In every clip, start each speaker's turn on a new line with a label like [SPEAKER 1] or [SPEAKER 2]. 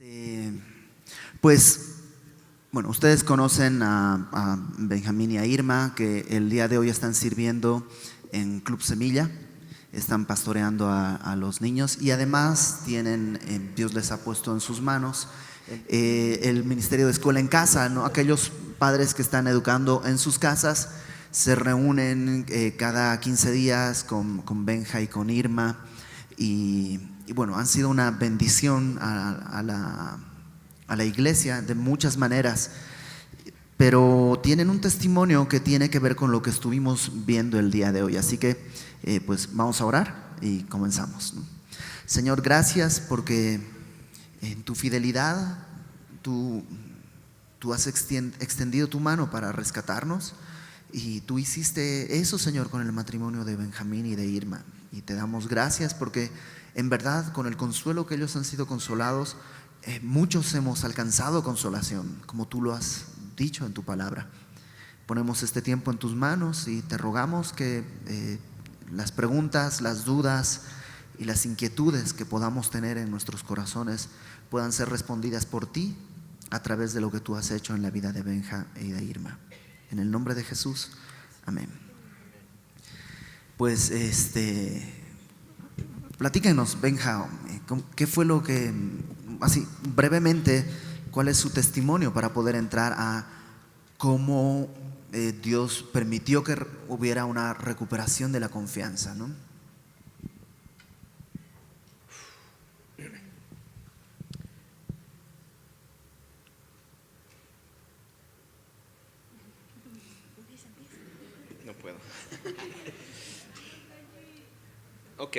[SPEAKER 1] Eh, pues, bueno, ustedes conocen a Benjamín y a Irma, que el día de hoy están sirviendo en Club Semilla, están pastoreando a los niños y además Dios les ha puesto en sus manos el ministerio de escuela en casa, ¿no? Aquellos padres que están educando en sus casas se reúnen cada 15 días con Benja y con Irma y bueno, han sido una bendición a la iglesia de muchas maneras, pero tienen un testimonio que tiene que ver con lo que estuvimos viendo el día de hoy. Así que pues vamos a orar y comenzamos, ¿no? Señor, gracias porque en tu fidelidad tú has extendido tu mano para rescatarnos y tú hiciste eso, Señor, con el matrimonio de Benjamín y de Irma. Y te damos gracias porque en verdad con el consuelo que ellos han sido consolados, muchos hemos alcanzado consolación, como tú lo has dicho en tu palabra. Ponemos este tiempo en tus manos y te rogamos que las preguntas, las dudas y las inquietudes que podamos tener en nuestros corazones puedan ser respondidas por ti a través de lo que tú has hecho en la vida de Benja y de Irma. En el nombre de Jesús, amén. Pues platícanos, Benja, ¿qué fue lo que, así brevemente, cuál es su testimonio para poder entrar a cómo Dios permitió que hubiera una recuperación de la confianza, ¿no?
[SPEAKER 2] No puedo. Ok,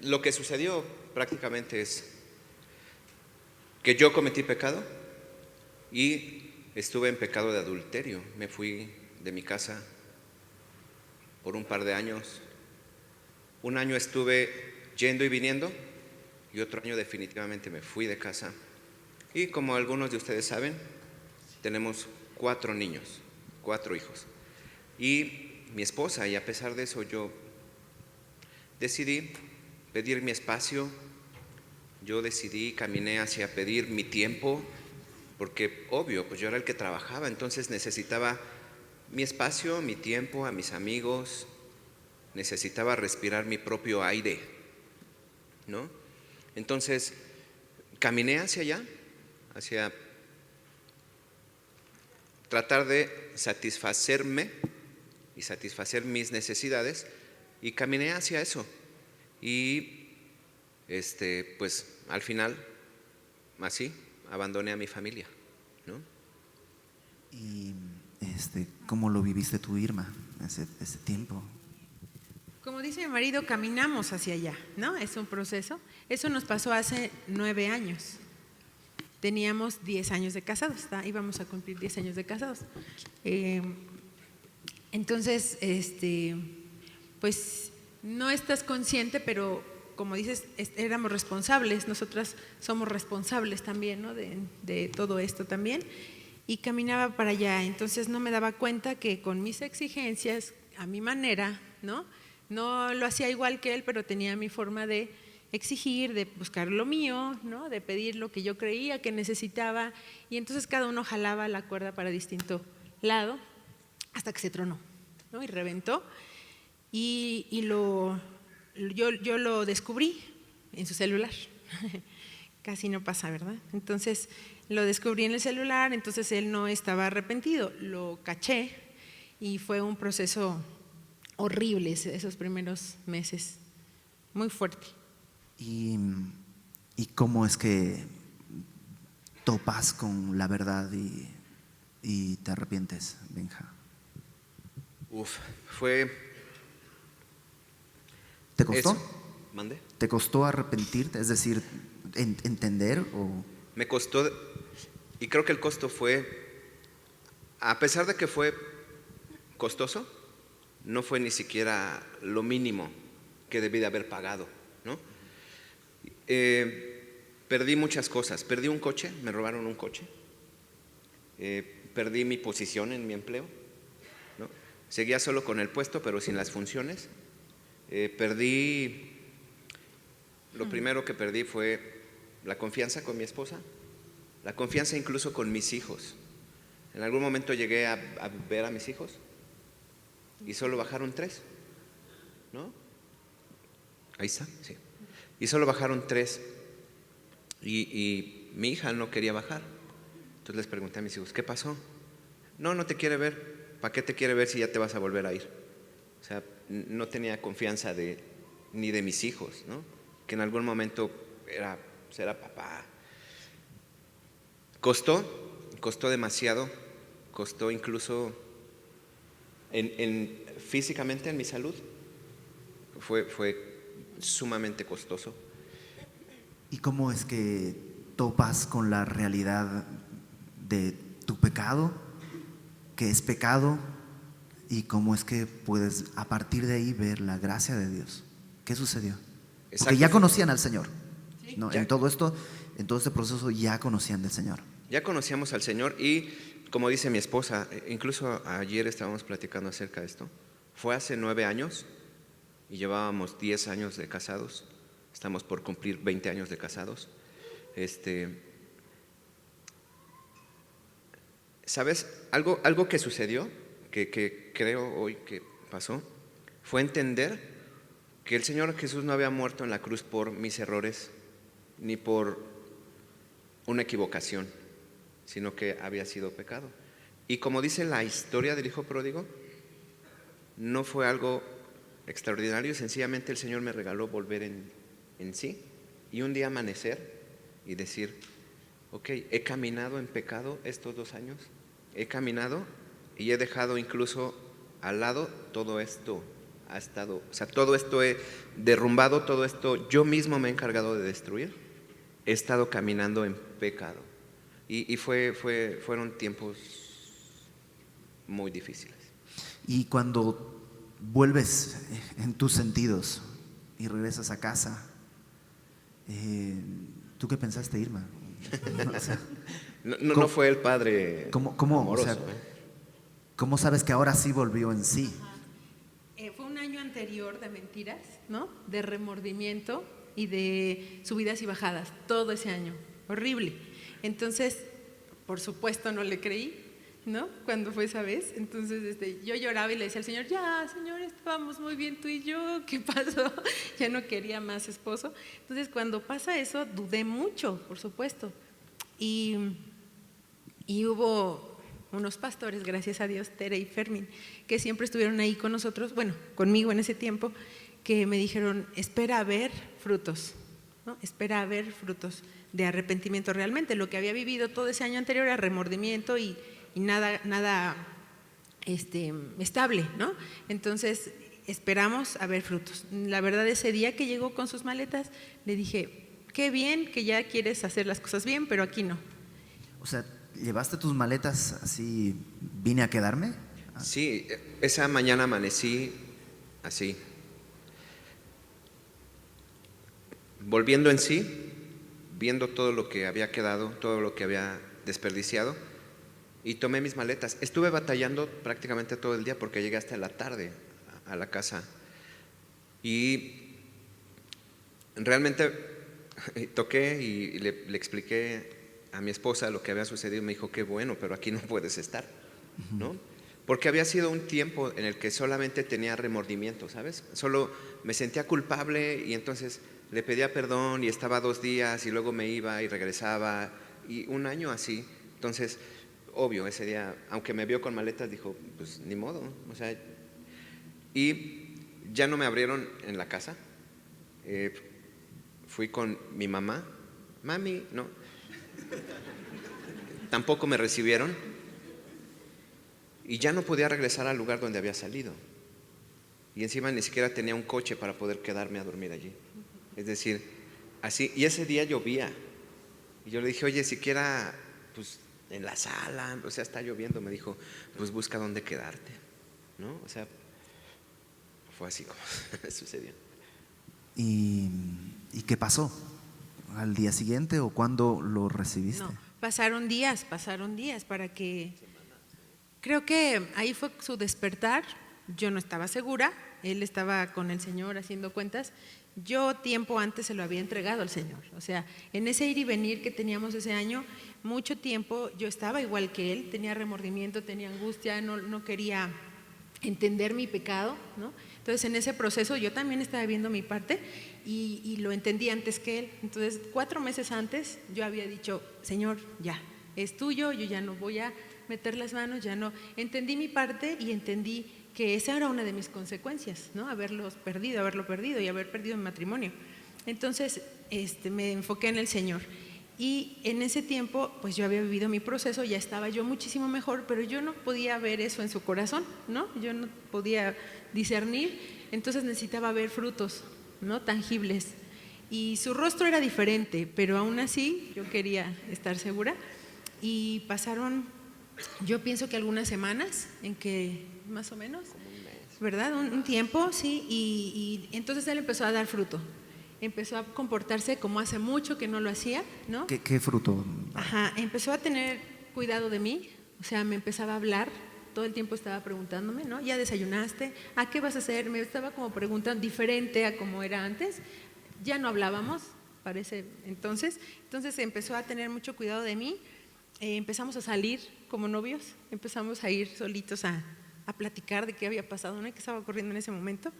[SPEAKER 2] lo que sucedió prácticamente es que yo cometí pecado y estuve en pecado de adulterio. Me fui de mi casa por un par de años. Un año estuve yendo y viniendo y otro año definitivamente me fui de casa. Y como algunos de ustedes saben, tenemos 4 niños, 4 hijos. Y mi esposa, y a pesar de eso yo decidí pedir mi espacio, caminé hacia pedir mi tiempo, porque obvio, pues yo era el que trabajaba, entonces necesitaba mi espacio, mi tiempo, a mis amigos, necesitaba respirar mi propio aire, ¿no? Entonces caminé hacia allá, hacia tratar de satisfacerme y satisfacer mis necesidades, y caminé hacia eso. Y pues al final, así, abandoné a mi familia, ¿no?
[SPEAKER 1] Y ¿cómo lo viviste tú, Irma, ese tiempo?
[SPEAKER 3] Como dice mi marido, caminamos hacia allá, ¿no? Es un proceso. Eso nos pasó hace 9 años. Teníamos 10 años de casados, íbamos a cumplir 10 años de casados. Entonces, pues no estás consciente, pero como dices, éramos responsables, nosotras somos responsables también, ¿no? de todo esto también, y caminaba para allá. Entonces no me daba cuenta que con mis exigencias, a mi manera, no lo hacía igual que él, pero tenía mi forma de exigir, de buscar lo mío, ¿no? De pedir lo que yo creía que necesitaba, y entonces cada uno jalaba la cuerda para distinto lado hasta que se tronó, ¿no? Y reventó. Y yo lo descubrí en su celular. Casi no pasa, ¿verdad? Entonces lo descubrí en el celular, entonces él no estaba arrepentido, lo caché y fue un proceso horrible esos primeros meses, muy fuerte.
[SPEAKER 1] ¿Y cómo es que topas con la verdad y te arrepientes, Benja?
[SPEAKER 2] Fue
[SPEAKER 1] ¿Te costó?
[SPEAKER 2] eso. ¿Mande?
[SPEAKER 1] ¿Te costó arrepentirte? Es decir, entender o…
[SPEAKER 2] Me costó, y creo que el costo fue, a pesar de que fue costoso, no fue ni siquiera lo mínimo que debí de haber pagado, ¿no? Perdí muchas cosas. Perdí un coche, me robaron un coche. Perdí mi posición en mi empleo, ¿no? Seguía solo con el puesto, pero sin las funciones. Lo primero que perdí fue la confianza con mi esposa, la confianza incluso con mis hijos. En algún momento llegué a ver a mis hijos y solo bajaron 3, ¿no? Ahí está, sí. Y solo bajaron 3 y mi hija no quería bajar. Entonces les pregunté a mis hijos, ¿qué pasó? No, no te quiere ver. ¿Para qué te quiere ver si ya te vas a volver a ir? O sea, no tenía confianza ni de mis hijos, ¿no? Que en algún momento era papá. Costó demasiado, costó incluso físicamente en mi salud. Fue sumamente costoso.
[SPEAKER 1] ¿Y cómo es que topas con la realidad de tu pecado, que es pecado, y cómo es que puedes a partir de ahí ver la gracia de Dios? ¿Qué sucedió?
[SPEAKER 2] Exacto.
[SPEAKER 1] Porque ya conocían al Señor,
[SPEAKER 3] Sí.
[SPEAKER 1] ¿no?
[SPEAKER 2] Ya.
[SPEAKER 1] En todo este proceso ya conocían del Señor.
[SPEAKER 2] Ya conocíamos al Señor y, como dice mi esposa, incluso ayer estábamos platicando acerca de esto. Fue hace 9 años y llevábamos 10 años de casados. Estamos por cumplir 20 años de casados. ¿Sabes? Algo que sucedió, que creo hoy que pasó, fue entender que el Señor Jesús no había muerto en la cruz por mis errores ni por una equivocación, sino que había sido pecado. Y como dice la historia del hijo pródigo, no fue algo extraordinario, sencillamente el Señor me regaló volver en sí y un día amanecer y decir, ok, he caminado en pecado estos 2 años, he caminado y he dejado incluso al lado todo esto. Todo esto he derrumbado, todo esto yo mismo me he encargado de destruir. He estado caminando en pecado y fueron tiempos muy difíciles.
[SPEAKER 1] Y cuando vuelves en tus sentidos y regresas a casa, ¿tú qué pensaste, Irma? O sea,
[SPEAKER 2] No fue el padre
[SPEAKER 1] ¿cómo,
[SPEAKER 2] amoroso,
[SPEAKER 1] o sea, ¿cómo sabes que ahora sí volvió en sí?
[SPEAKER 3] Fue un año anterior de mentiras, ¿no? De remordimiento y de subidas y bajadas, todo ese año, horrible. Entonces, por supuesto no le creí, ¿no? Cuando fue esa vez, entonces yo lloraba y le decía al Señor, ya, Señor, estábamos muy bien tú y yo, ¿qué pasó? Ya no quería más esposo. Entonces, cuando pasa eso, dudé mucho, por supuesto. Y hubo unos pastores, gracias a Dios, Tere y Fermín, que siempre estuvieron ahí con nosotros, bueno, conmigo en ese tiempo, que me dijeron, espera a ver frutos, ¿no? Espera a ver frutos de arrepentimiento realmente. Lo que había vivido todo ese año anterior era remordimiento y nada estable, ¿no? Entonces esperamos a ver frutos. La verdad, ese día que llegó con sus maletas, le dije, qué bien que ya quieres hacer las cosas bien, pero aquí no.
[SPEAKER 1] O sea, ¿llevaste tus maletas así, vine a quedarme?
[SPEAKER 2] Sí, esa mañana amanecí así, volviendo en sí, viendo todo lo que había quedado, todo lo que había desperdiciado, y tomé mis maletas. Estuve batallando prácticamente todo el día porque llegué hasta la tarde a la casa y realmente toqué y le expliqué a mi esposa lo que había sucedido. Me dijo, qué bueno, pero aquí no puedes estar, ¿no? Porque había sido un tiempo en el que solamente tenía remordimiento, ¿sabes? Solo me sentía culpable y entonces le pedía perdón y estaba 2 días y luego me iba y regresaba y un año así. Entonces, obvio, ese día, aunque me vio con maletas, dijo, pues ni modo, o sea, y ya no me abrieron en la casa. Fui con mi mamá, mami, no, tampoco me recibieron y ya no podía regresar al lugar donde había salido y encima ni siquiera tenía un coche para poder quedarme a dormir allí. Es decir, así, y ese día llovía y yo le dije, oye, siquiera pues en la sala, o sea, está lloviendo. Me dijo, pues busca dónde quedarte, ¿no? O sea, fue así como sucedió.
[SPEAKER 1] ¿Y qué pasó? ¿Al día siguiente o cuándo lo recibiste?
[SPEAKER 3] No, pasaron días para que… Creo que ahí fue su despertar. Yo no estaba segura, él estaba con el Señor haciendo cuentas yo tiempo antes se lo había entregado al Señor. O sea, en ese ir y venir que teníamos ese año, mucho tiempo yo estaba igual que él, tenía remordimiento, tenía angustia, no quería entender mi pecado, ¿no? Entonces en ese proceso yo también estaba viendo mi parte y lo entendí antes que él. Entonces 4 meses antes yo había dicho, Señor, ya, es tuyo, yo ya no voy a meter las manos, ya no. Entendí mi parte y entendí que esa era una de mis consecuencias, ¿no? Haberlo perdido y haber perdido mi matrimonio. Entonces me enfoqué en el Señor. Y en ese tiempo, pues yo había vivido mi proceso, ya estaba yo muchísimo mejor, pero yo no podía ver eso en su corazón, ¿no? Yo no podía discernir, entonces necesitaba ver frutos, ¿no? Tangibles. Y su rostro era diferente, pero aún así yo quería estar segura. Y pasaron, yo pienso que algunas semanas en que, más o menos, ¿verdad? Un tiempo, sí, y entonces él empezó a dar fruto. Empezó a comportarse como hace mucho que no lo hacía, ¿no?
[SPEAKER 1] ¿Qué fruto?
[SPEAKER 3] Ajá, empezó a tener cuidado de mí, o sea, me empezaba a hablar, todo el tiempo estaba preguntándome, ¿no? ¿Ya desayunaste? ¿A qué vas a hacer? Me estaba como preguntando, diferente a como era antes. Ya no hablábamos, parece entonces empezó a tener mucho cuidado de mí. Empezamos a salir como novios, empezamos a ir solitos a platicar de qué había pasado, ¿no? Y qué estaba ocurriendo en ese momento.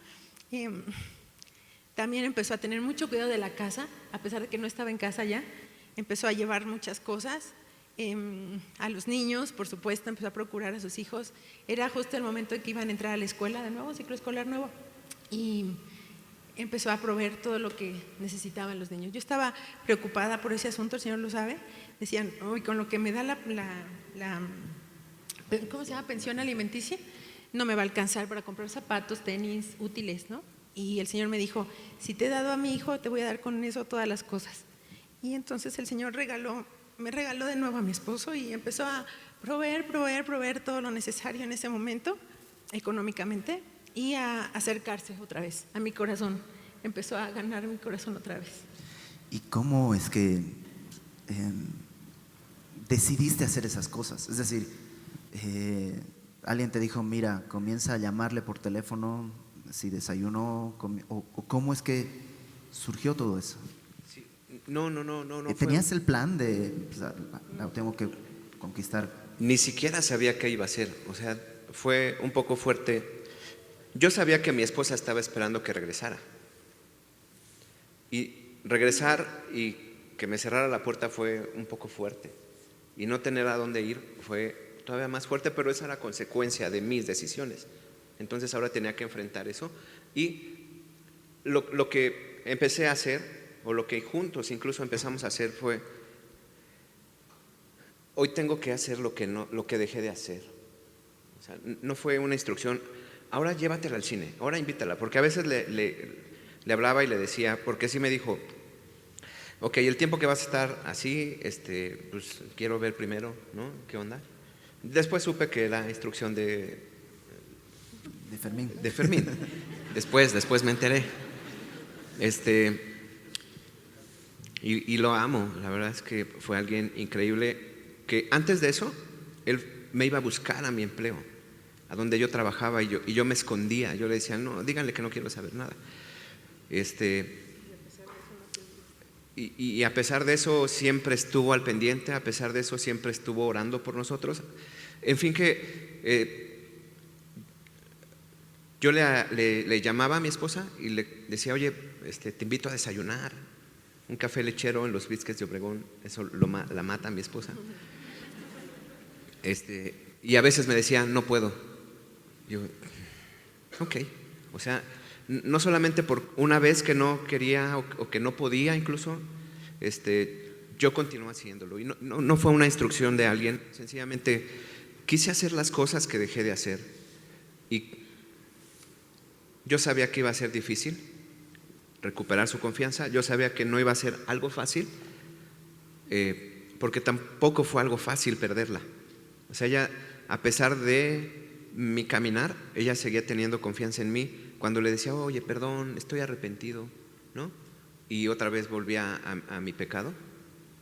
[SPEAKER 3] También empezó a tener mucho cuidado de la casa, a pesar de que no estaba en casa ya. Empezó a llevar muchas cosas, a los niños, por supuesto, empezó a procurar a sus hijos. Era justo el momento en que iban a entrar a la escuela de nuevo, ciclo escolar nuevo, y empezó a proveer todo lo que necesitaban los niños. Yo estaba preocupada por ese asunto, el Señor lo sabe. Decían, uy, con lo que me da la ¿cómo se llama? Pensión alimenticia, no me va a alcanzar para comprar zapatos, tenis, útiles, ¿no? Y el Señor me dijo, si te he dado a mi hijo, te voy a dar con eso todas las cosas. Y entonces el Señor me regaló de nuevo a mi esposo y empezó a proveer todo lo necesario en ese momento, económicamente, y a acercarse otra vez a mi corazón. Empezó a ganar mi corazón otra vez.
[SPEAKER 1] ¿Y cómo es que decidiste hacer esas cosas? Es decir, alguien te dijo, mira, comienza a llamarle por teléfono si desayunó, o cómo es que surgió todo eso.
[SPEAKER 2] Sí. No.
[SPEAKER 1] ¿Tenías el plan de, pues, la tengo que conquistar?
[SPEAKER 2] Ni siquiera sabía qué iba a hacer, o sea, fue un poco fuerte. Yo sabía que mi esposa estaba esperando que regresara. Y regresar y que me cerrara la puerta fue un poco fuerte. Y no tener a dónde ir fue todavía más fuerte, pero esa era consecuencia de mis decisiones. Entonces ahora tenía que enfrentar eso. Y lo que empecé a hacer, o lo que juntos incluso empezamos a hacer, fue: hoy tengo que hacer lo que dejé de hacer. O sea, no fue una instrucción, ahora llévatela al cine, ahora invítala, porque a veces le hablaba y le decía, porque sí me dijo, ok, el tiempo que vas a estar así, pues quiero ver primero, ¿no? ¿Qué onda? Después supe que era instrucción de Fermín. Después me enteré. Y lo amo, la verdad es que fue alguien increíble, que antes de eso, él me iba a buscar a mi empleo, a donde yo trabajaba, y yo me escondía. Yo le decía, no, díganle que no quiero saber nada. Y a pesar de eso siempre estuvo al pendiente, a pesar de eso siempre estuvo orando por nosotros. En fin, que yo le llamaba a mi esposa y le decía, oye, te invito a desayunar, un café lechero en los Bisques de Obregón, eso la mata a mi esposa. Y a veces me decía, no puedo. Yo, ok, o sea, no solamente por una vez que no quería o que no podía incluso, yo continué haciéndolo. Y no fue una instrucción de alguien, sencillamente quise hacer las cosas que dejé de hacer. Y yo sabía que iba a ser difícil recuperar su confianza, yo sabía que no iba a ser algo fácil, porque tampoco fue algo fácil perderla. O sea, ella, a pesar de mi caminar, ella seguía teniendo confianza en mí. Cuando le decía, oye, perdón, estoy arrepentido, ¿no? Y otra vez volvía a mi pecado,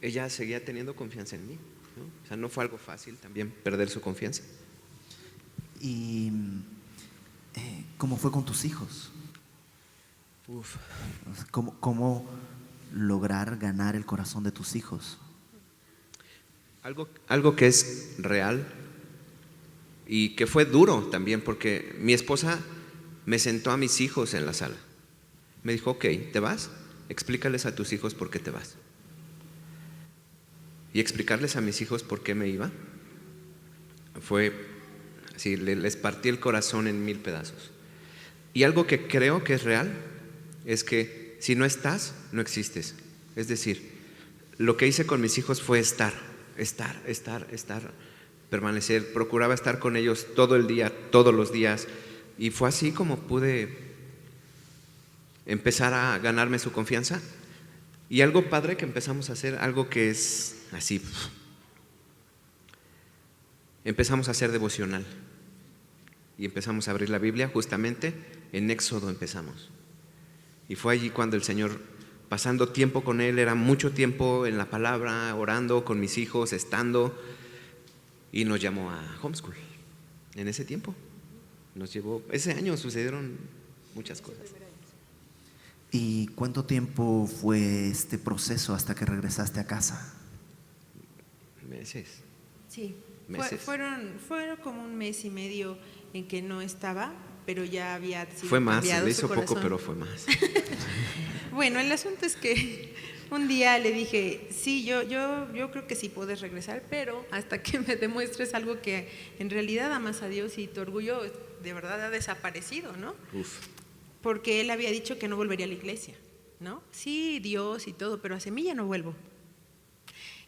[SPEAKER 2] ella seguía teniendo confianza en mí, ¿no? O sea, no fue algo fácil también perder su confianza.
[SPEAKER 1] ¿Y cómo fue con tus hijos?
[SPEAKER 2] Uf.
[SPEAKER 1] ¿Cómo lograr ganar el corazón de tus hijos?
[SPEAKER 2] Algo que es real y que fue duro también, porque mi esposa me sentó a mis hijos en la sala. Me dijo, ok, ¿te vas? Explícales a tus hijos por qué te vas. Y explicarles a mis hijos por qué me iba fue así, les partí el corazón en 1000 pedazos. Y algo que creo que es real es que si no estás, no existes. Es decir, lo que hice con mis hijos fue estar, permanecer. Procuraba estar con ellos todo el día, todos los días. Y fue así como pude empezar a ganarme su confianza. Y algo padre que empezamos a hacer, algo que es así, empezamos a hacer devocional. Y empezamos a abrir la Biblia, justamente en Éxodo empezamos. Y fue allí cuando el Señor, pasando tiempo con Él, era mucho tiempo en la palabra, orando con mis hijos, estando, y nos llamó a homeschool. En ese tiempo nos llevó, ese año sucedieron muchas cosas.
[SPEAKER 1] ¿Y cuánto tiempo fue este proceso hasta que regresaste a casa?
[SPEAKER 2] Meses.
[SPEAKER 3] Sí,
[SPEAKER 2] Meses.
[SPEAKER 3] fueron como un mes y medio en que no estaba, pero ya había sido
[SPEAKER 2] Fue más,
[SPEAKER 3] cambiado
[SPEAKER 2] le
[SPEAKER 3] su
[SPEAKER 2] hizo poco,
[SPEAKER 3] corazón.
[SPEAKER 2] pero fue más.
[SPEAKER 3] Bueno, el asunto es que un día le dije, sí, yo creo que sí puedes regresar, pero hasta que me demuestres algo que en realidad amas a Dios y tu orgullo de verdad ha desaparecido, ¿no?
[SPEAKER 2] Uf.
[SPEAKER 3] Porque él había dicho que no volvería a la iglesia, ¿no? Sí, Dios y todo, pero a Semilla no vuelvo.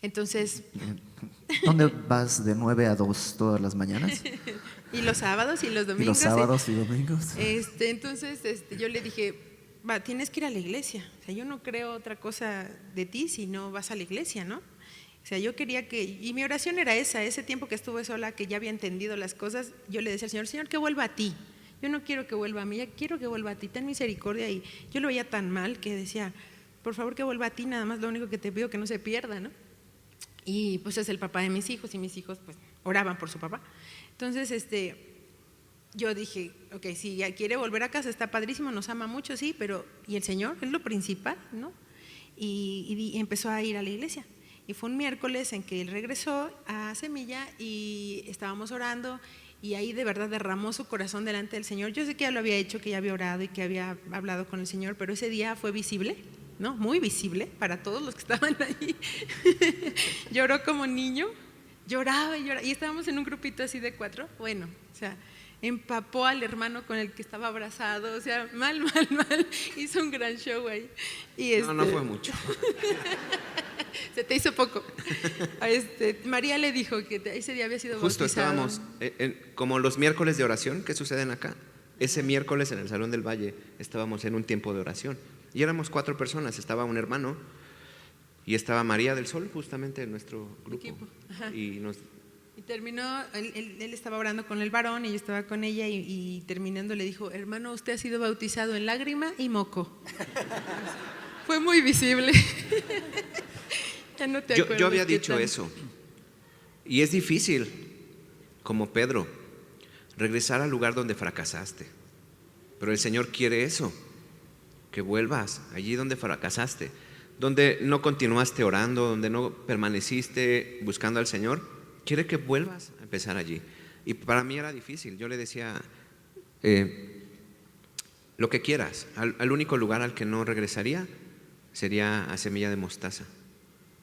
[SPEAKER 3] Entonces,
[SPEAKER 1] ¿Dónde vas de 9 a 2 todas las mañanas?
[SPEAKER 3] y los sábados y los
[SPEAKER 1] ¿Y
[SPEAKER 3] domingos.
[SPEAKER 1] los sábados y domingos?
[SPEAKER 3] Entonces, yo le dije, tienes que ir a la iglesia. O sea, yo no creo otra cosa de ti si no vas a la iglesia, ¿no? O sea, yo quería y mi oración era ese tiempo que estuve sola, que ya había entendido las cosas, yo le decía al Señor, que vuelva a ti. Yo no quiero que vuelva a mí, ya quiero que vuelva a ti, ten misericordia. Y yo lo veía tan mal que decía, por favor que vuelva a ti, nada más lo único que te pido que no se pierda, ¿no? Y pues es el papá de mis hijos y mis hijos pues oraban por su papá. Entonces, yo dije, ok, si ya quiere volver a casa está padrísimo, nos ama mucho, sí, pero ¿y el Señor? Es lo principal, ¿no? Y empezó a ir a la iglesia. Y fue un miércoles en que él regresó a Semilla y estábamos orando y ahí de verdad derramó su corazón delante del Señor. Yo sé que ya lo había hecho, que ya había orado y que había hablado con el Señor, pero ese día fue visible, ¿no? Muy visible para todos los que estaban ahí. Lloró como niño, lloraba y lloraba. Y estábamos en un grupito así de 4. Bueno, o sea, empapó al hermano con el que estaba abrazado, o sea, mal. Hizo un gran show ahí. Y
[SPEAKER 2] No fue mucho.
[SPEAKER 3] Se te hizo poco. María le dijo que ese día había sido
[SPEAKER 2] Justo
[SPEAKER 3] bautizado.
[SPEAKER 2] estábamos, como los miércoles de oración que suceden acá. Ese miércoles en el Salón del Valle estábamos en un tiempo de oración. Y éramos 4 personas, estaba un hermano y estaba María del Sol, justamente en nuestro grupo. Y
[SPEAKER 3] terminó, él estaba orando con el varón y yo estaba con ella y terminando le dijo, hermano, usted ha sido bautizado en lágrima y moco. Fue muy visible. Ya no te acuerdas
[SPEAKER 2] yo había
[SPEAKER 3] qué
[SPEAKER 2] dicho
[SPEAKER 3] tan-
[SPEAKER 2] eso. Y es difícil, como Pedro, regresar al lugar donde fracasaste. Pero el Señor quiere eso, que vuelvas allí donde fracasaste, donde no continuaste orando, donde no permaneciste buscando al Señor. Quiere que vuelvas a empezar allí. Y para mí era difícil. Yo le decía, lo que quieras. Al único lugar al que no regresaría sería a Semilla de Mostaza,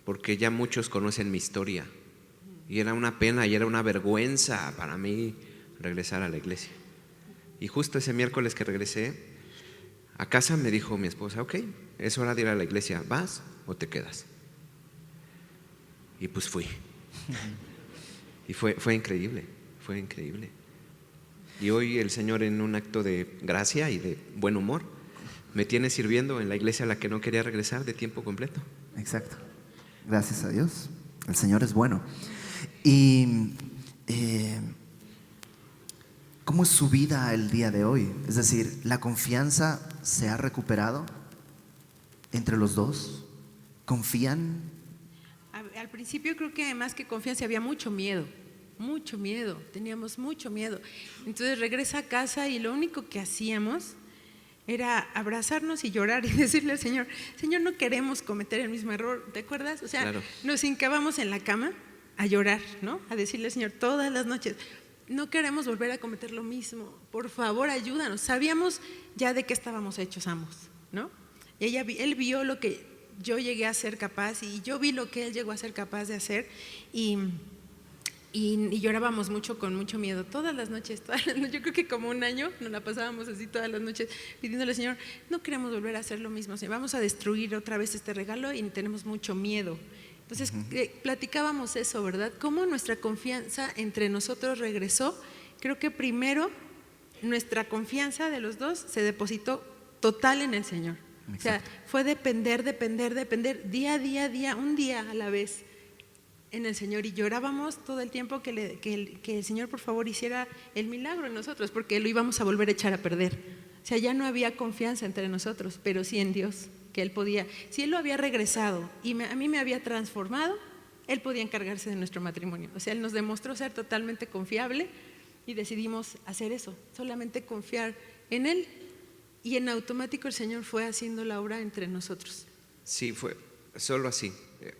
[SPEAKER 2] porque ya muchos conocen mi historia. Y era una pena y era una vergüenza para mí regresar a la iglesia. Y justo ese miércoles que regresé a casa me dijo mi esposa, ok, es hora de ir a la iglesia, ¿vas o te quedas? Y pues fui. Y fue increíble, fue increíble. Y hoy el Señor, en un acto de gracia y de buen humor, me tiene sirviendo en la iglesia a la que no quería regresar de tiempo completo.
[SPEAKER 1] Exacto. Gracias a Dios. El Señor es bueno. Y ¿cómo es su vida el día de hoy? Es decir, ¿la confianza se ha recuperado entre los dos? ¿Confían?
[SPEAKER 3] Al principio creo que más que confianza había mucho miedo, teníamos mucho miedo. Entonces regresa a casa y lo único que hacíamos era abrazarnos y llorar y decirle al Señor, Señor, no queremos cometer el mismo error, ¿te acuerdas? O sea,
[SPEAKER 2] Claro.
[SPEAKER 3] nos hincábamos en la cama a llorar, ¿no? A decirle al Señor todas las noches, no queremos volver a cometer lo mismo, por favor ayúdanos. Sabíamos ya de qué estábamos hechos ambos, ¿no? Él vio lo que yo llegué a ser capaz y yo vi lo que él llegó a ser capaz de hacer y llorábamos mucho, con mucho miedo, todas las noches, yo creo que como un año nos la pasábamos así todas las noches pidiéndole al Señor, no queremos volver a hacer lo mismo, Señor, vamos a destruir otra vez este regalo y tenemos mucho miedo. Entonces platicábamos eso, ¿verdad? Cómo nuestra confianza entre nosotros regresó. Creo que primero nuestra confianza de los dos se depositó total en el Señor.
[SPEAKER 1] Exacto.
[SPEAKER 3] O sea, fue depender, día a día, un día a la vez en el Señor, y llorábamos todo el tiempo que el Señor por favor hiciera el milagro en nosotros, porque lo íbamos a volver a echar a perder. O sea, ya no había confianza entre nosotros, pero sí en Dios, que Él podía. Si Él lo había regresado y a mí me había transformado, Él podía encargarse de nuestro matrimonio. O sea, Él nos demostró ser totalmente confiable y decidimos hacer eso, solamente confiar en Él, y en automático el Señor fue haciendo la obra entre nosotros.
[SPEAKER 2] Sí, fue solo así.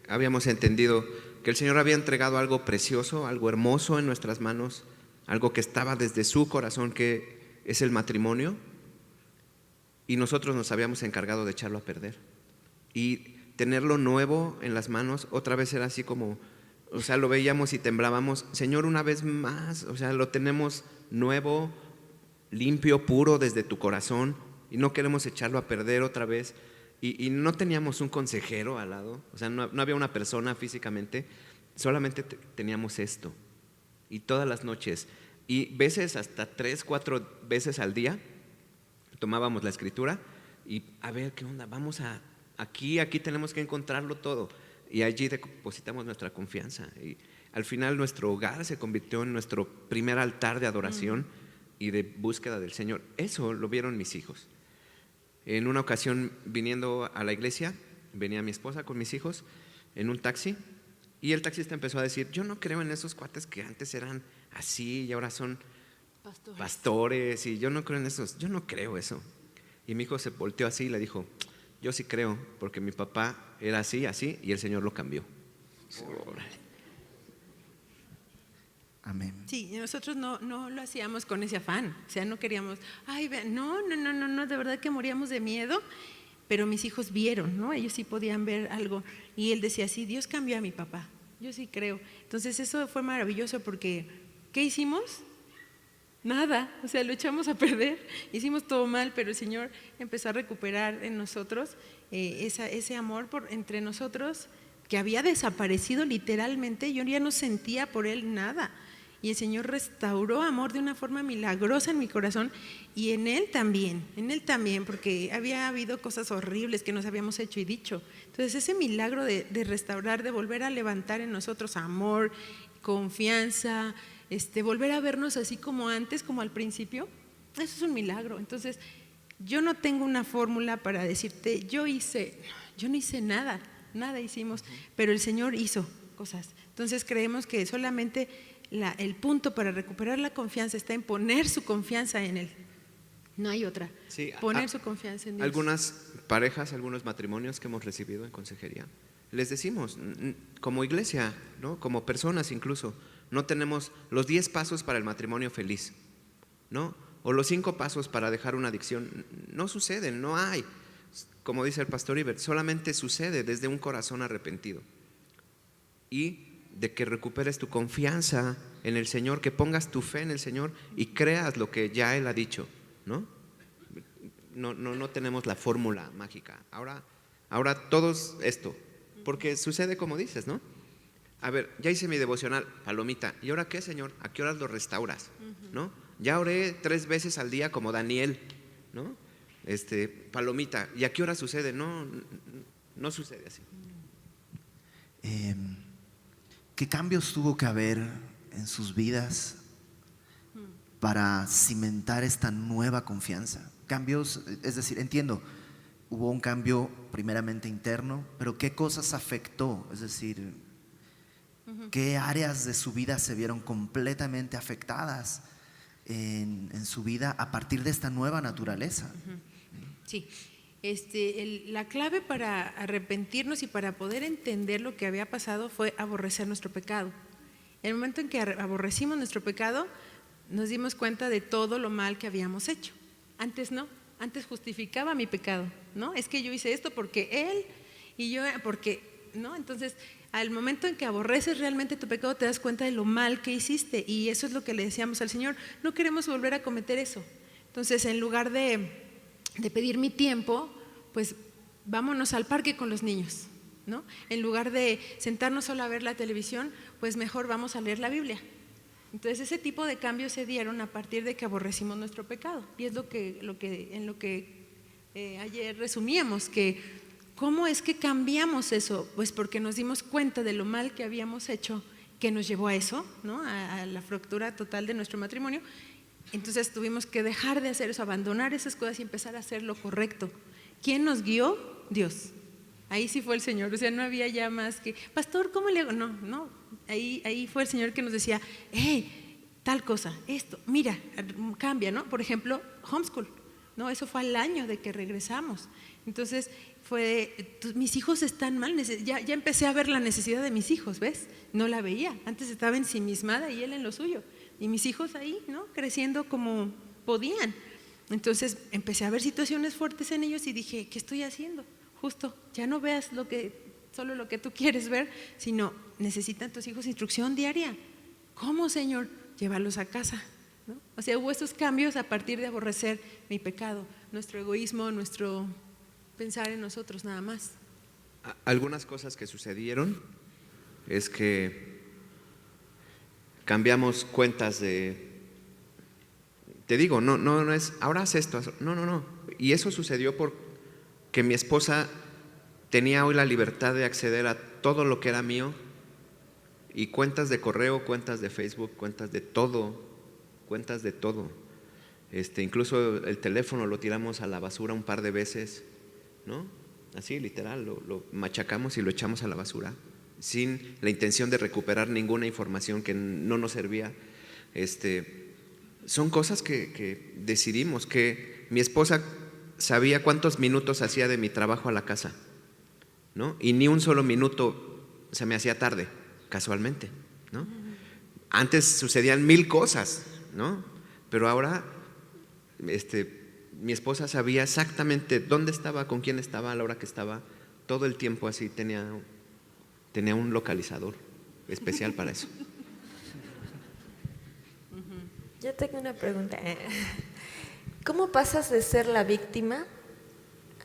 [SPEAKER 2] Habíamos entendido que el Señor había entregado algo precioso, algo hermoso en nuestras manos, algo que estaba desde su corazón, que es el matrimonio, y nosotros nos habíamos encargado de echarlo a perder. Y tenerlo nuevo en las manos otra vez era así como, o sea, lo veíamos y temblábamos, Señor, una vez más, o sea, lo tenemos nuevo, limpio, puro desde tu corazón, y no queremos echarlo a perder otra vez. Y no teníamos un consejero al lado, o sea, no había una persona físicamente, solamente teníamos esto. Y todas las noches, y veces hasta 3, 4 veces al día, tomábamos la escritura y a ver qué onda, vamos aquí tenemos que encontrarlo todo. Y allí depositamos nuestra confianza. Y al final nuestro hogar se convirtió en nuestro primer altar de adoración y de búsqueda del Señor. Eso lo vieron mis hijos. En una ocasión, viniendo a la iglesia, venía mi esposa con mis hijos en un taxi, y el taxista empezó a decir, yo no creo en esos cuates que antes eran así y ahora son pastores, y yo no creo en esos, yo no creo eso. Y mi hijo se volteó así y le dijo, yo sí creo, porque mi papá era así, y el Señor lo cambió. Órale.
[SPEAKER 1] Amén.
[SPEAKER 3] Sí, y nosotros no lo hacíamos con ese afán, o sea, no queríamos, no, de verdad que moríamos de miedo, pero mis hijos vieron, ¿no? Ellos sí podían ver algo, y él decía, sí, Dios cambió a mi papá, yo sí creo. Entonces eso fue maravilloso, porque ¿qué hicimos? Nada, o sea, lo echamos a perder, hicimos todo mal, pero el Señor empezó a recuperar en nosotros ese amor entre nosotros, que había desaparecido literalmente. Yo ya no sentía por él nada, y el Señor restauró amor de una forma milagrosa en mi corazón, y en él también, porque había habido cosas horribles que nos habíamos hecho y dicho. Entonces ese milagro de restaurar, de volver a levantar en nosotros amor, confianza, volver a vernos así como antes, como al principio, eso es un milagro. Entonces yo no tengo una fórmula para decirte, yo no hice nada hicimos, pero el Señor hizo cosas. Entonces creemos que solamente el punto para recuperar la confianza está en poner su confianza en Él. No hay otra.
[SPEAKER 2] Sí,
[SPEAKER 3] poner su confianza en Dios.
[SPEAKER 2] Algunas parejas, algunos matrimonios que hemos recibido en consejería, les decimos, como iglesia, ¿no? Como personas incluso, no tenemos los 10 pasos para el matrimonio feliz, ¿no? O los 5 pasos para dejar una adicción. No suceden, no hay. Como dice el pastor Ibert, solamente sucede desde un corazón arrepentido. Y de que recuperes tu confianza en el Señor, que pongas tu fe en el Señor y creas lo que ya Él ha dicho, ¿no? No tenemos la fórmula mágica. Ahora todos esto, porque sucede como dices, ¿no? A ver, ya hice mi devocional, palomita, ¿y ahora qué, Señor? ¿A qué horas lo restauras? ¿No? Ya oré 3 veces al día como Daniel, ¿no? Palomita, ¿y a qué hora sucede? No sucede así.
[SPEAKER 1] ¿Qué cambios tuvo que haber en sus vidas para cimentar esta nueva confianza? Cambios, es decir, entiendo, hubo un cambio primeramente interno, pero ¿qué cosas afectó? Es decir, ¿qué áreas de su vida se vieron completamente afectadas en su vida a partir de esta nueva naturaleza?
[SPEAKER 3] Sí, la clave para arrepentirnos y para poder entender lo que había pasado fue aborrecer nuestro pecado. En el momento en que aborrecimos nuestro pecado, nos dimos cuenta de todo lo mal que habíamos hecho. Antes no, antes justificaba mi pecado, ¿no? Es que yo hice esto porque él y yo, porque, ¿no? Entonces, al momento en que aborreces realmente tu pecado, te das cuenta de lo mal que hiciste, y eso es lo que le decíamos al Señor, no queremos volver a cometer eso. Entonces, en lugar de pedir mi tiempo, pues vámonos al parque con los niños, ¿no? En lugar de sentarnos solo a ver la televisión, pues mejor vamos a leer la Biblia. Entonces ese tipo de cambios se dieron a partir de que aborrecimos nuestro pecado, y es en lo que ayer resumíamos, que ¿cómo es que cambiamos eso? Pues porque nos dimos cuenta de lo mal que habíamos hecho, que nos llevó a eso, ¿no? A la fractura total de nuestro matrimonio. Entonces tuvimos que dejar de hacer eso, abandonar esas cosas y empezar a hacer lo correcto. ¿Quién nos guió? Dios. Ahí sí fue el Señor, o sea, no había ya más que, pastor, ¿cómo le hago? No, ahí fue el Señor que nos decía, tal cosa, esto, mira, cambia, ¿no? Por ejemplo, homeschool, ¿no? Eso fue al año de que regresamos. Entonces mis hijos están mal, ya empecé a ver la necesidad de mis hijos, ¿ves? No la veía, antes estaba ensimismada y él en lo suyo, y mis hijos ahí, ¿no? Creciendo como podían. Entonces empecé a ver situaciones fuertes en ellos y dije, ¿qué estoy haciendo? Justo, ya no veas solo lo que tú quieres ver, sino necesitan tus hijos instrucción diaria. ¿Cómo, Señor? Llévalos a casa, ¿no? O sea, hubo esos cambios a partir de aborrecer mi pecado, nuestro egoísmo, nuestro pensar en nosotros nada más.
[SPEAKER 2] Algunas cosas que sucedieron es que cambiamos cuentas te digo, no es, ahora haz esto, no. Y eso sucedió porque mi esposa tenía hoy la libertad de acceder a todo lo que era mío, y cuentas de correo, cuentas de Facebook, cuentas de todo. Incluso el teléfono lo tiramos a la basura un par de veces, ¿no? Así, literal, lo machacamos y lo echamos a la basura, sin la intención de recuperar ninguna información que no nos servía. Son cosas que decidimos, que mi esposa sabía cuántos minutos hacía de mi trabajo a la casa, ¿no? Y ni un solo minuto se me hacía tarde, casualmente, ¿no? Antes sucedían 1000 cosas, ¿no? Pero ahora mi esposa sabía exactamente dónde estaba, con quién estaba, a la hora que estaba, todo el tiempo. Así tenía un localizador especial para eso.
[SPEAKER 4] Yo tengo una pregunta. ¿Cómo pasas de ser la víctima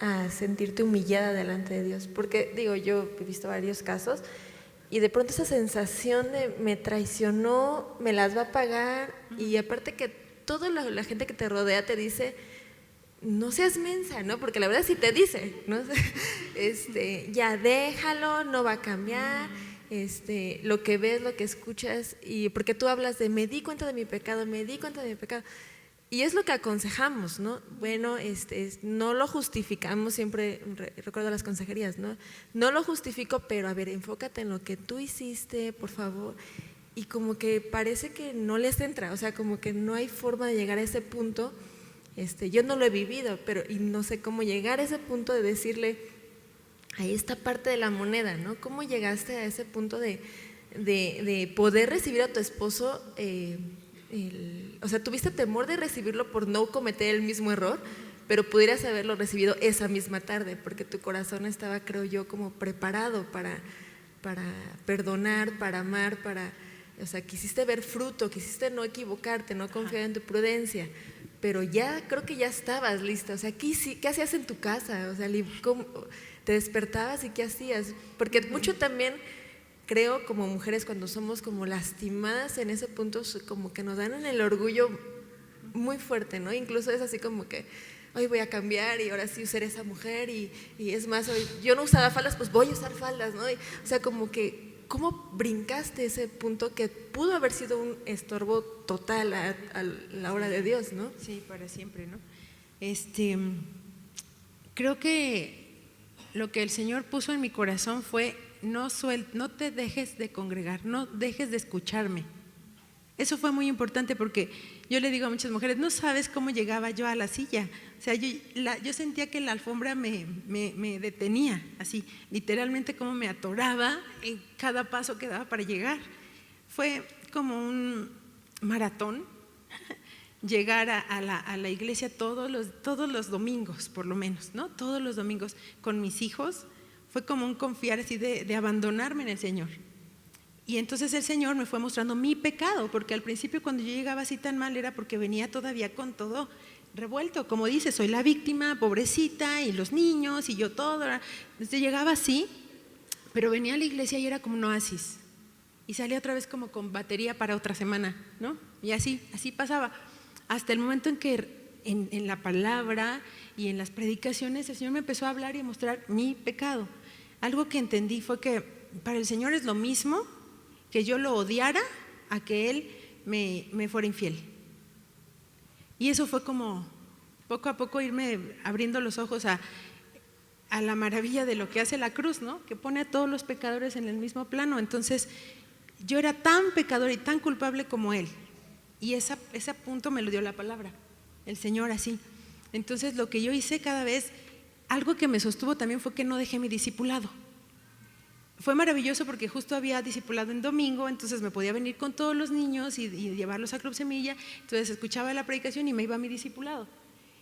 [SPEAKER 4] a sentirte humillada delante de Dios? Porque digo, yo he visto varios casos y de pronto esa sensación de me traicionó, me las va a pagar, y aparte que toda la gente que te rodea te dice, no seas mensa, ¿no? Porque la verdad sí te dice, ¿no? Ya déjalo, no va a cambiar. Lo que ves, lo que escuchas, y porque tú hablas de me di cuenta de mi pecado, y es lo que aconsejamos, ¿no? Bueno, no lo justificamos, siempre recuerdo las consejerías, no lo justifico, pero a ver, enfócate en lo que tú hiciste, por favor. Y como que parece que no les entra, o sea, como que no hay forma de llegar a ese punto. Yo no lo he vivido, y no sé cómo llegar a ese punto de decirle, ahí está parte de la moneda, ¿no? ¿Cómo llegaste a ese punto de poder recibir a tu esposo? O sea, tuviste temor de recibirlo por no cometer el mismo error, pero pudieras haberlo recibido esa misma tarde, porque tu corazón estaba, creo yo, como preparado para perdonar, para amar, o sea, quisiste ver fruto, quisiste no equivocarte, no confiar en tu prudencia, pero ya creo que ya estabas lista. O sea, ¿qué hacías en tu casa? O sea, ¿cómo te despertabas y qué hacías? Porque mucho también creo, como mujeres, cuando somos como lastimadas en ese punto, como que nos dan en el orgullo muy fuerte, ¿no? Incluso es así como que hoy voy a cambiar y ahora sí usaré esa mujer, y es más, hoy yo no usaba faldas, pues voy a usar faldas, ¿no? O sea, como que ¿cómo brincaste ese punto que pudo haber sido un estorbo total a la obra de Dios, ¿no?
[SPEAKER 3] Sí, para siempre, ¿no? Creo que lo que el Señor puso en mi corazón fue no te dejes de congregar, no dejes de escucharme. Eso fue muy importante, porque yo le digo a muchas mujeres, no sabes cómo llegaba yo a la silla. O sea, yo sentía que la alfombra me detenía, así, literalmente como me atoraba en cada paso que daba para llegar. Fue como un maratón llegar a la iglesia todos los domingos, por lo menos, ¿no? Todos los domingos con mis hijos. Fue como un confiar así de abandonarme en el Señor. Y entonces el Señor me fue mostrando mi pecado, porque al principio cuando yo llegaba así tan mal era porque venía todavía con todo revuelto. Como dice, soy la víctima, pobrecita, y los niños, y yo todo. Entonces llegaba así, pero venía a la iglesia y era como un oasis. Y salía otra vez como con batería para otra semana, ¿no? Y así pasaba. Hasta el momento en que en la palabra y en las predicaciones el Señor me empezó a hablar y a mostrar mi pecado. Algo que entendí fue que para el Señor es lo mismo que yo lo odiara a que Él me fuera infiel. Y eso fue como poco a poco irme abriendo los ojos a la maravilla de lo que hace la cruz, ¿no? Que pone a todos los pecadores en el mismo plano. Entonces yo era tan pecador y tan culpable como Él. Y ese punto me lo dio la palabra, el Señor así. Entonces lo que yo hice cada vez, algo que me sostuvo también fue que no dejé mi discipulado. Fue maravilloso porque justo había discipulado en domingo, entonces me podía venir con todos los niños y llevarlos a Club Semilla. Entonces escuchaba la predicación y me iba a mi discipulado.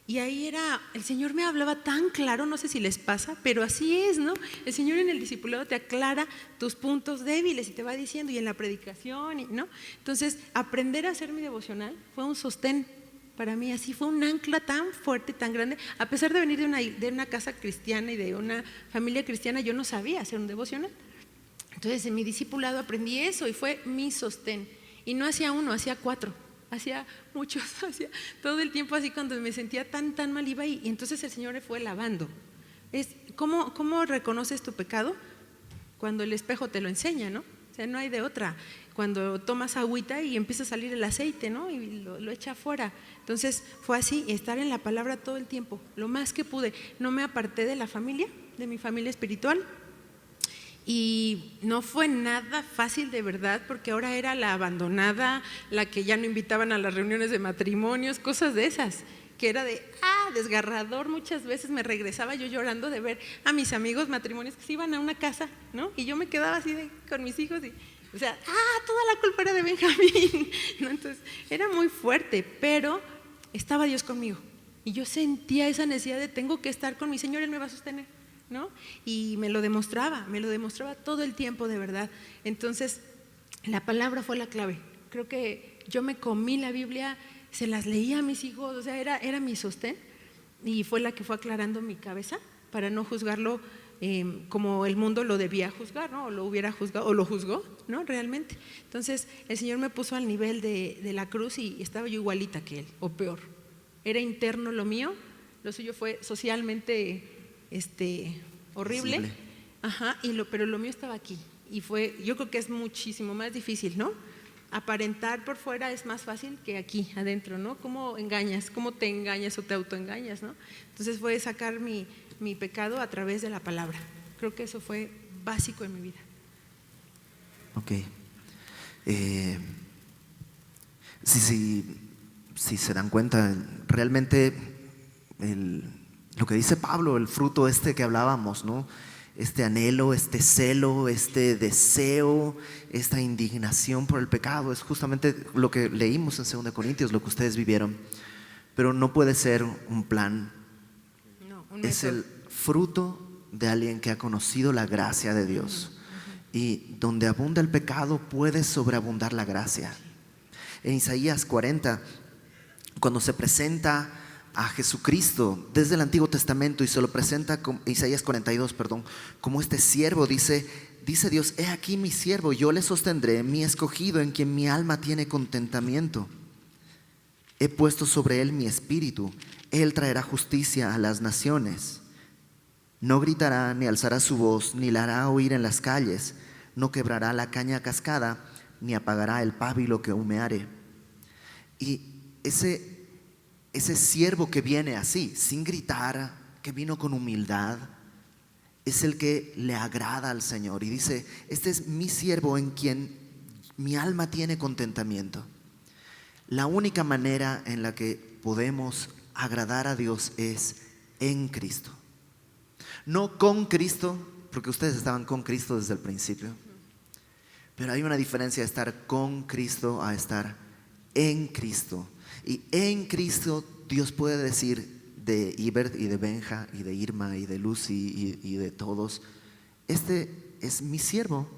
[SPEAKER 3] Y ahí el Señor me hablaba tan claro, no sé si les pasa, pero así es, ¿no? El Señor en el discipulado te aclara tus puntos débiles y te va diciendo, y en la predicación, ¿no? Entonces, aprender a hacer mi devocional fue un sostén para mí, así fue un ancla tan fuerte, tan grande. A pesar de venir de una casa cristiana y de una familia cristiana, yo no sabía hacer un devocional. Entonces, en mi discipulado aprendí eso y fue mi sostén. Y no hacía uno, hacía 4. Hacía muchos, hacía todo el tiempo así. Cuando me sentía tan mal iba y entonces el Señor me fue lavando. ¿Cómo reconoces tu pecado? Cuando el espejo te lo enseña, ¿no? O sea, no hay de otra. Cuando tomas agüita y empieza a salir el aceite, ¿no? Y lo echa afuera. Entonces fue así, estar en la palabra todo el tiempo, lo más que pude. No me aparté de la familia, de mi familia espiritual. Y no fue nada fácil de verdad, porque ahora era la abandonada, la que ya no invitaban a las reuniones de matrimonios, cosas de esas, que era desgarrador. Muchas veces me regresaba yo llorando de ver a mis amigos matrimonios que se iban a una casa, ¿no? Y yo me quedaba así con mis hijos y, o sea, toda la culpa era de Benjamín, ¿no? Entonces era muy fuerte, pero estaba Dios conmigo y yo sentía esa necesidad de tengo que estar con mi Señor, Él me va a sostener, ¿no? Y me lo demostraba todo el tiempo, de verdad. Entonces la palabra fue la clave. Creo que yo me comí la Biblia, se las leía a mis hijos, o sea, era mi sostén, y fue la que fue aclarando mi cabeza para no juzgarlo como el mundo lo debía juzgar, ¿no? O lo hubiera juzgado, o lo juzgó, ¿no? Realmente. Entonces el Señor me puso al nivel de la cruz y estaba yo igualita que Él, o peor. Era interno lo mío, lo suyo fue socialmente horrible.
[SPEAKER 1] Posible.
[SPEAKER 3] Ajá, pero lo mío estaba aquí. Y yo creo que es muchísimo más difícil, ¿no? Aparentar por fuera es más fácil que aquí adentro, ¿no? ¿Cómo te engañas o te autoengañas, ¿no? Entonces fue sacar mi pecado a través de la palabra. Creo que eso fue básico en mi vida.
[SPEAKER 1] Ok. Si se dan cuenta, realmente lo que dice Pablo, el fruto que hablábamos, ¿no? Este anhelo, este celo, este deseo, esta indignación por el pecado, es justamente lo que leímos en 2 Corintios, lo que ustedes vivieron. Pero no puede ser un plan.
[SPEAKER 3] No, un
[SPEAKER 1] es
[SPEAKER 3] método.
[SPEAKER 1] el fruto de alguien que ha conocido la gracia de Dios. Y donde abunda el pecado puede sobreabundar la gracia. En Isaías 40, cuando se presenta a Jesucristo desde el Antiguo Testamento y se lo presenta con Isaías 42, como este siervo, dice Dios: he aquí mi siervo, yo le sostendré, mi escogido, en quien mi alma tiene contentamiento. He puesto sobre él mi espíritu, él traerá justicia a las naciones. No gritará ni alzará su voz, ni la hará oír en las calles. No quebrará la caña cascada, ni apagará el pábilo que humeare. Y ese siervo que viene así, sin gritar, que vino con humildad, es el que le agrada al Señor. Y dice: este es mi siervo en quien mi alma tiene contentamiento. La única manera en la que podemos agradar a Dios es en Cristo. No con Cristo, porque ustedes estaban con Cristo desde el principio. Pero hay una diferencia de estar con Cristo a estar en Cristo. Y en Cristo Dios puede decir de Ibert y de Benja y de Irma y de Lucy y de todos: este es mi siervo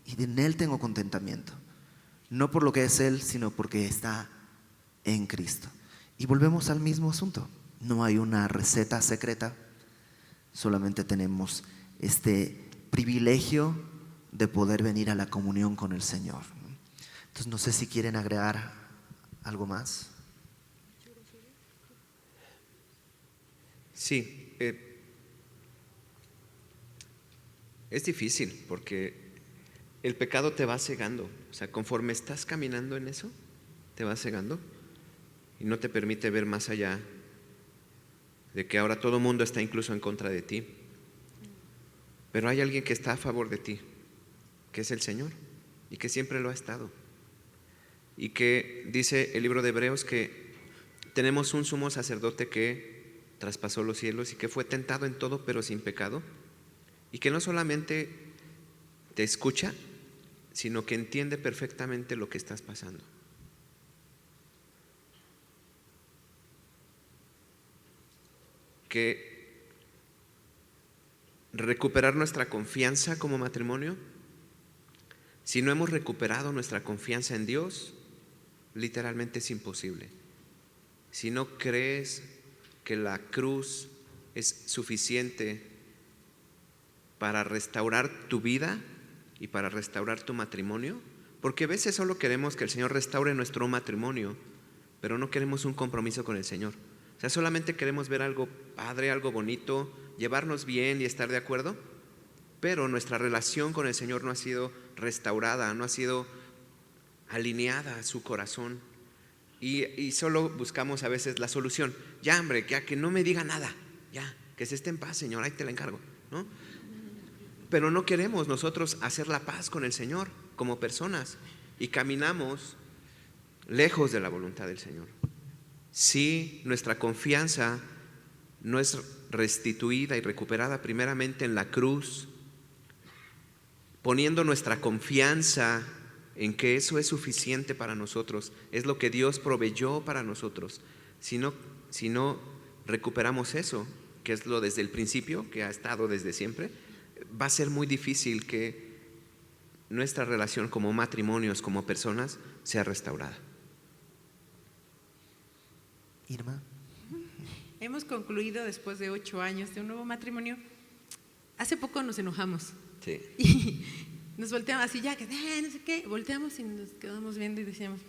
[SPEAKER 1] y en él tengo contentamiento. No por lo que es él, sino porque está en Cristo. Y volvemos al mismo asunto. No hay una receta secreta, solamente tenemos este privilegio de poder venir a la comunión con el Señor. Entonces no sé si quieren agregar algo más.
[SPEAKER 2] Sí, es difícil porque el pecado te va cegando. O sea, conforme estás caminando en eso, te va cegando y no te permite ver más allá de que ahora todo el mundo está incluso en contra de ti. Pero hay alguien que está a favor de ti, que es el Señor, y que siempre lo ha estado. Y que dice el libro de Hebreos que tenemos un sumo sacerdote que traspasó los cielos y que fue tentado en todo pero sin pecado, y que no solamente te escucha, sino que entiende perfectamente lo que estás pasando. Que recuperar nuestra confianza como matrimonio, si no hemos recuperado nuestra confianza en Dios, literalmente es imposible. Si no crees que la cruz es suficiente para restaurar tu vida y para restaurar tu matrimonio, porque a veces solo queremos que el Señor restaure nuestro matrimonio, pero no queremos un compromiso con el Señor. O sea, solamente queremos ver algo padre, algo bonito, llevarnos bien y estar de acuerdo, pero nuestra relación con el Señor no ha sido restaurada, no ha sido alineada a su corazón. Y solo buscamos a veces la solución. Ya, hombre, ya que no me diga nada, ya, que se esté en paz, Señor, ahí te la encargo, ¿no? Pero no queremos nosotros hacer la paz con el Señor como personas y caminamos lejos de la voluntad del Señor. Si nuestra confianza no es restituida y recuperada primeramente en la cruz, poniendo nuestra confianza en que eso es suficiente para nosotros, es lo que Dios proveyó para nosotros. Si no recuperamos eso, que es lo desde el principio, que ha estado desde siempre, va a ser muy difícil que nuestra relación como matrimonios, como personas, sea restaurada.
[SPEAKER 1] Irma.
[SPEAKER 3] Hemos concluido después de 8 años de un nuevo matrimonio. Hace poco nos enojamos.
[SPEAKER 2] Sí.
[SPEAKER 3] Y nos volteamos así, ya que no sé qué, volteamos y nos quedamos viendo y decíamos,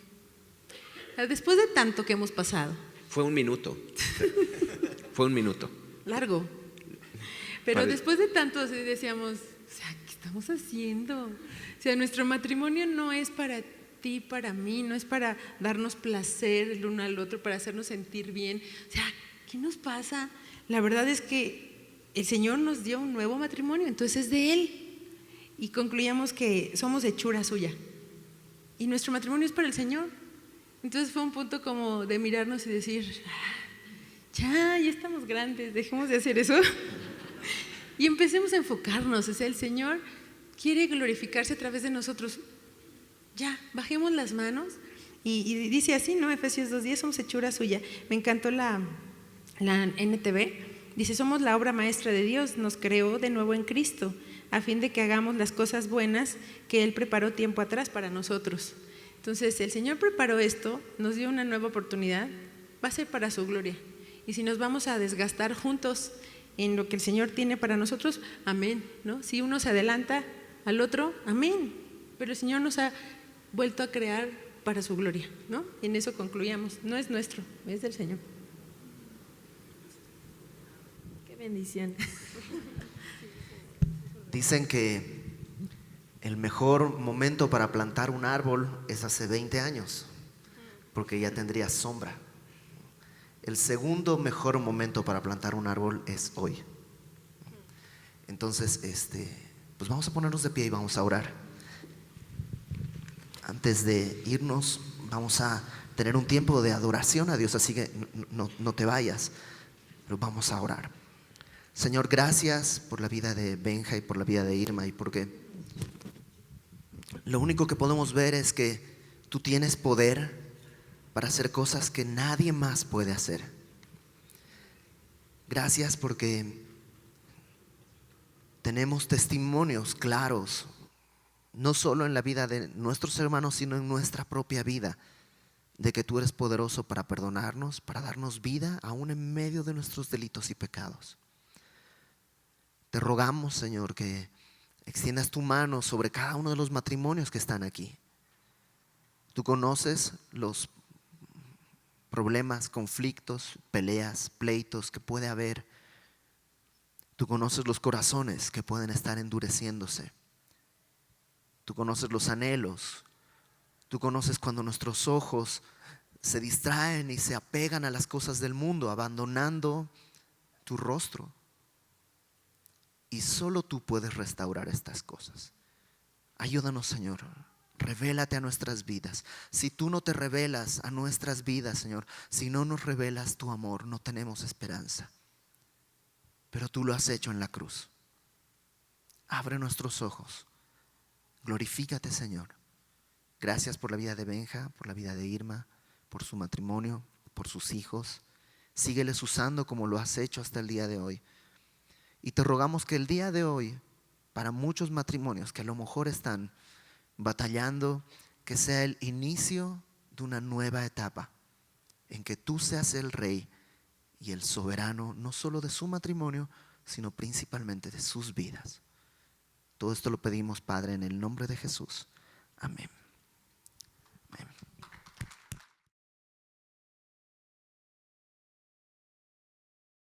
[SPEAKER 3] después de tanto que hemos pasado.
[SPEAKER 2] Fue un minuto. Fue un minuto.
[SPEAKER 3] Largo. Pero después de tanto así decíamos, o sea, ¿qué estamos haciendo? O sea, nuestro matrimonio no es para ti, para mí, no es para darnos placer el uno al otro, para hacernos sentir bien. O sea, ¿qué nos pasa? La verdad es que el Señor nos dio un nuevo matrimonio, entonces es de Él. Y concluíamos que somos hechura suya. Y nuestro matrimonio es para el Señor. Entonces fue un punto como de mirarnos y decir, ya estamos grandes, dejemos de hacer eso. Y empecemos a enfocarnos. O sea, el Señor quiere glorificarse a través de nosotros. Ya, bajemos las manos. Y dice así, ¿no? Efesios 2:10, somos hechura suya. Me encantó la NTV. Dice, somos la obra maestra de Dios, nos creó de nuevo en Cristo, a fin de que hagamos las cosas buenas que Él preparó tiempo atrás para nosotros. Entonces, el Señor preparó esto, nos dio una nueva oportunidad, va a ser para su gloria. Y si nos vamos a desgastar juntos en lo que el Señor tiene para nosotros, amén, ¿no? Si uno se adelanta al otro, amén. Pero el Señor nos ha vuelto a crear para su gloria, ¿no? Y en eso concluyamos. No es nuestro, es del Señor.
[SPEAKER 4] Qué bendición.
[SPEAKER 1] Dicen que el mejor momento para plantar un árbol es hace 20 años, porque ya tendría sombra. El segundo mejor momento para plantar un árbol es hoy. Entonces, pues vamos a ponernos de pie y vamos a orar. Antes de irnos, vamos a tener un tiempo de adoración a Dios, así que no te vayas, pero vamos a orar. Señor, gracias por la vida de Benja y por la vida de Irma, y porque lo único que podemos ver es que tú tienes poder para hacer cosas que nadie más puede hacer. Gracias porque tenemos testimonios claros, no solo en la vida de nuestros hermanos, sino en nuestra propia vida, de que tú eres poderoso para perdonarnos, para darnos vida aún en medio de nuestros delitos y pecados. Te rogamos, Señor, que extiendas tu mano sobre cada uno de los matrimonios que están aquí. Tú conoces los problemas, conflictos, peleas, pleitos que puede haber. Tú conoces los corazones que pueden estar endureciéndose. Tú conoces los anhelos. Tú conoces cuando nuestros ojos se distraen y se apegan a las cosas del mundo, abandonando tu rostro. Y solo tú puedes restaurar estas cosas. Ayúdanos, Señor. Revélate a nuestras vidas. Si tú no te revelas a nuestras vidas, Señor, si no nos revelas tu amor, no tenemos esperanza. Pero tú lo has hecho en la cruz. Abre nuestros ojos. Glorifícate, Señor. Gracias por la vida de Benja, por la vida de Irma, por su matrimonio, por sus hijos. Sígueles usando como lo has hecho hasta el día de hoy. Y te rogamos que el día de hoy, para muchos matrimonios que a lo mejor están batallando, que sea el inicio de una nueva etapa en que tú seas el rey y el soberano, no solo de su matrimonio, sino principalmente de sus vidas. Todo esto lo pedimos, Padre, en el nombre de Jesús. Amén.